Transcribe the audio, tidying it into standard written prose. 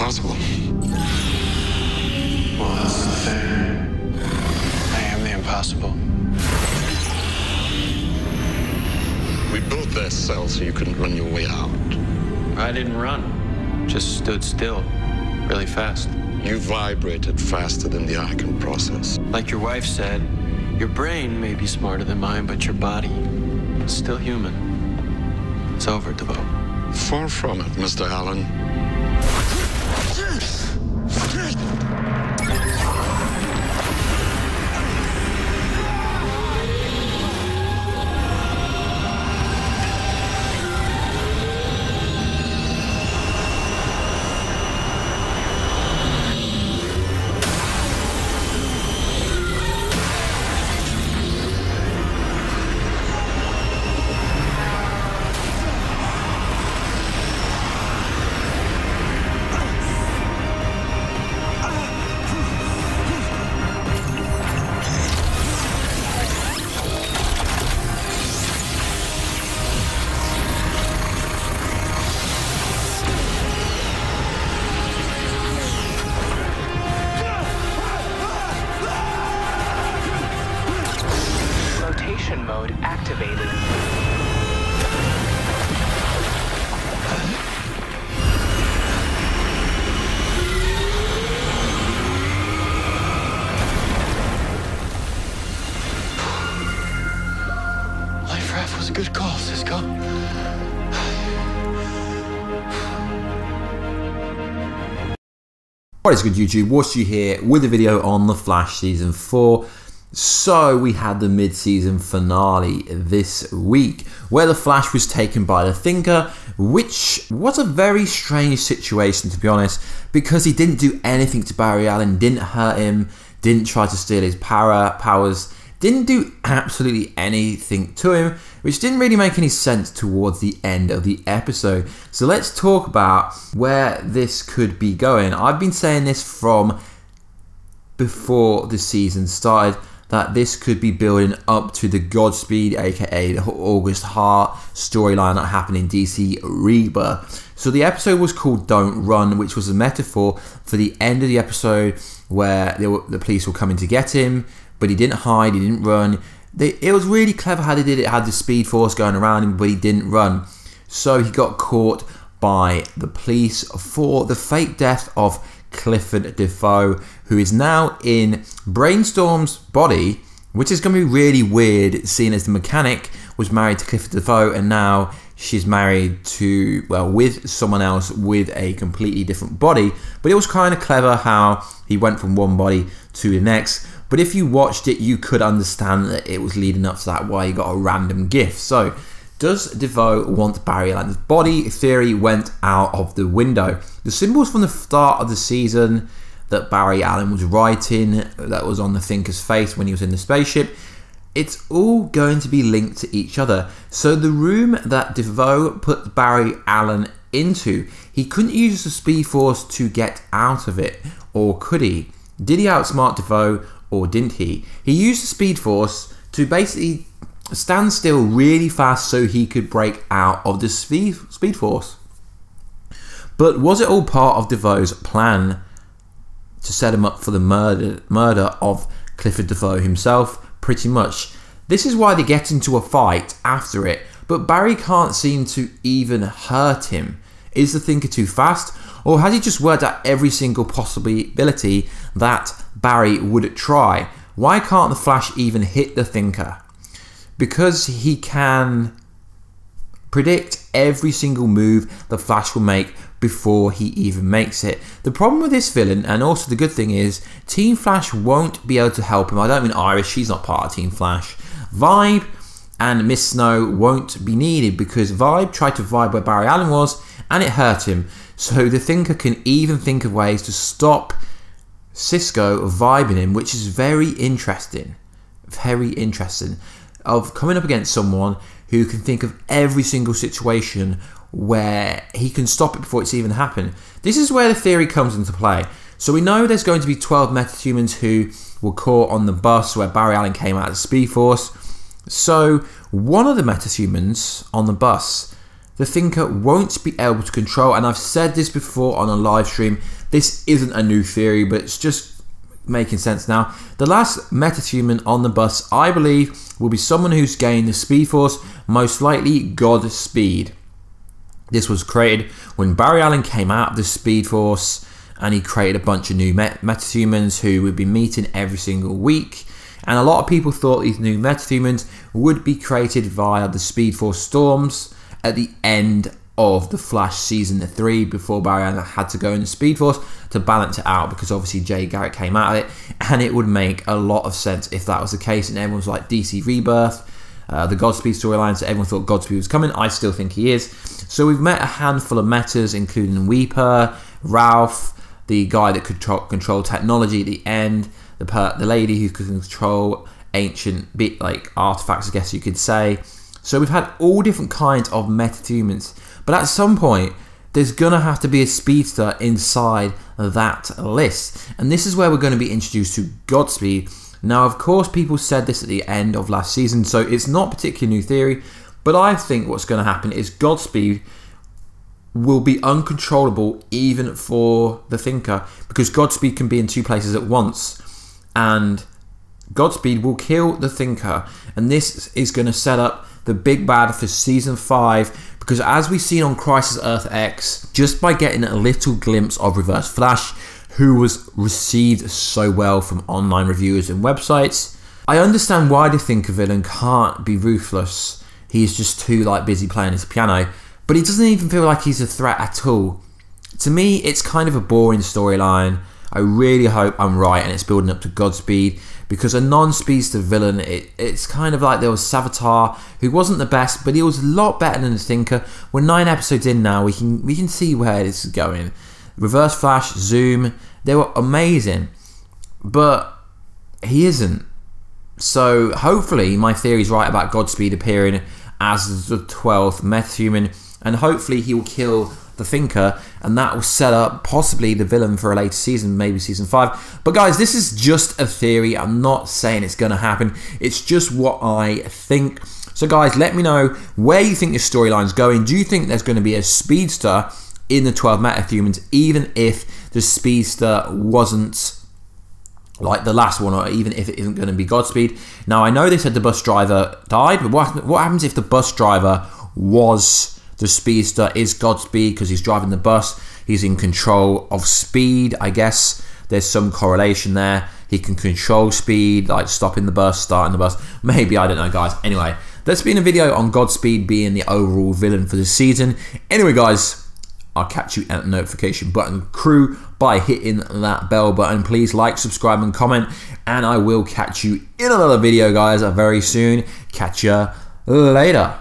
impossible. Well, that's the thing. I am the impossible. We built that cell so you couldn't run your way out. I didn't run. Just stood still. Really fast. You vibrated faster than the eye can process. Like your wife said, your brain may be smarter than mine, but your body is still human. It's over, DeVoe. Far from it, Mr. Allen. Mode activated. Life raft was a good call, Cisco. What is good, YouTube? Warstu here with a video on The Flash Season 4. So we had the mid-season finale this week, where the Flash was taken by the Thinker, which was a very strange situation, to be honest, because he didn't do anything to Barry Allen, didn't hurt him, didn't try to steal his powers, didn't do absolutely anything to him, which didn't really make any sense towards the end of the episode. So let's talk about where this could be going. I've been saying this from before the season started, that this could be building up to the GodSpeed, aka the August Hart storyline that happened in DC Rebirth. So the episode was called Don't Run, which was a metaphor for the end of the episode where the police were coming to get him, but he didn't hide, he didn't run. It was really clever how they did it. It had the Speed Force going around him, but he didn't run. So he got caught by the police for the fake death of Clifford DeVoe, who is now in Brainstorm's body, which is going to be really weird, seeing as the mechanic was married to Clifford DeVoe and now she's married to, well, with someone else with a completely different body. But it was kind of clever how he went from one body to the next. But if you watched it, you could understand that it was leading up to that, why he got a random gift. So does DeVoe want Barry Allen's body? Theory went out of the window. The symbols from the start of the season that Barry Allen was writing, that was on the Thinker's face when he was in the spaceship, it's all going to be linked to each other. So the room that DeVoe put Barry Allen into, he couldn't use the Speed Force to get out of it, or could he? Did he outsmart DeVoe, or didn't he? He used the Speed Force to basically stand still really fast so he could break out of the Speed Force. But was it all part of DeVoe's plan to set him up for the murder of Clifford DeVoe himself? Pretty much. This is why they get into a fight after it, but Barry can't seem to even hurt him. Is the Thinker too fast, or has he just worked out every single possibility that Barry would try? Why can't the Flash even hit the Thinker? Because he can predict every single move the Flash will make before he even makes it. The problem with this villain, and also the good thing is, Team Flash won't be able to help him. I don't mean Iris, she's not part of Team Flash. Vibe and Miss Snow won't be needed because Vibe tried to vibe where Barry Allen was and it hurt him. So the Thinker can even think of ways to stop Cisco vibing him, which is very interesting. Very interesting. Of coming up against someone who can think of every single situation where he can stop it before it's even happened. This is where the theory comes into play. So we know there's going to be 12 metahumans who were caught on the bus where Barry Allen came out of the Speed Force. So one of the metahumans on the bus the Thinker won't be able to control, and I've said this before on a live stream, this isn't a new theory, but it's just making sense now. The last MetaHuman on the bus, I believe, will be someone who's gained the Speed Force, most likely GodSpeed. This was created when Barry Allen came out of the Speed Force, and he created a bunch of new MetaHumans who would be meeting every single week. And a lot of people thought these new MetaHumans would be created via the Speed Force Storms at the end of the Flash season 3, before Barry Allen had to go in the Speed Force to balance it out, because obviously Jay Garrick came out of it, and it would make a lot of sense if that was the case. And everyone was like, DC Rebirth, the GodSpeed storyline, so everyone thought GodSpeed was coming. I still think he is. So we've met a handful of metas, including Weeper, Ralph, the guy that could control technology at the end, the lady who could control ancient artifacts, I guess you could say. So we've had all different kinds of MetaHumans, but at some point there's gonna have to be a Speedster inside that list, and this is where we're going to be introduced to GodSpeed. Now, of course, people said this at the end of last season, so it's not particularly new theory, but I think what's going to happen is GodSpeed will be uncontrollable even for the Thinker, because GodSpeed can be in 2 places at once, and GodSpeed will kill the Thinker, and this is going to set up the big bad for season 5, because as we've seen on Crisis Earth X, just by getting a little glimpse of Reverse Flash, who was received so well from online reviewers and websites, I understand why the Thinker villain can't be ruthless. He's just too busy playing his piano, but he doesn't even feel like he's a threat at all. To me, it's kind of a boring storyline. I really hope I'm right and it's building up to GodSpeed, because a non-Speedster villain, it's kind of like there was Savitar, who wasn't the best, but he was a lot better than the Thinker. We're 9 episodes in now, we can see where this is going. Reverse Flash, Zoom, they were amazing, but he isn't. So hopefully my theory's right about GodSpeed appearing as the 12th MetaHuman, and hopefully he will kill the Thinker, and that will set up possibly the villain for a later season, maybe season 5. But guys, this is just a theory. I'm not saying it's going to happen. It's just what I think. So guys, let me know where you think this storyline's going. Do you think there's going to be a Speedster in the 12 MetaHumans, even if the Speedster wasn't like the last one, or even if it isn't going to be GodSpeed? Now, I know they said the bus driver died, but what happens if the bus driver was the Speedster, is GodSpeed, because he's driving the bus, he's in control of speed? I guess there's some correlation there. He can control speed, like stopping the bus, starting the bus, maybe, I don't know, guys. Anyway, there's been a video on GodSpeed being the overall villain for the season. Anyway, guys, I'll catch you at the notification button crew by hitting that bell button. Please like, subscribe, and comment, and I will catch you in another video, guys, very soon. Catch ya later.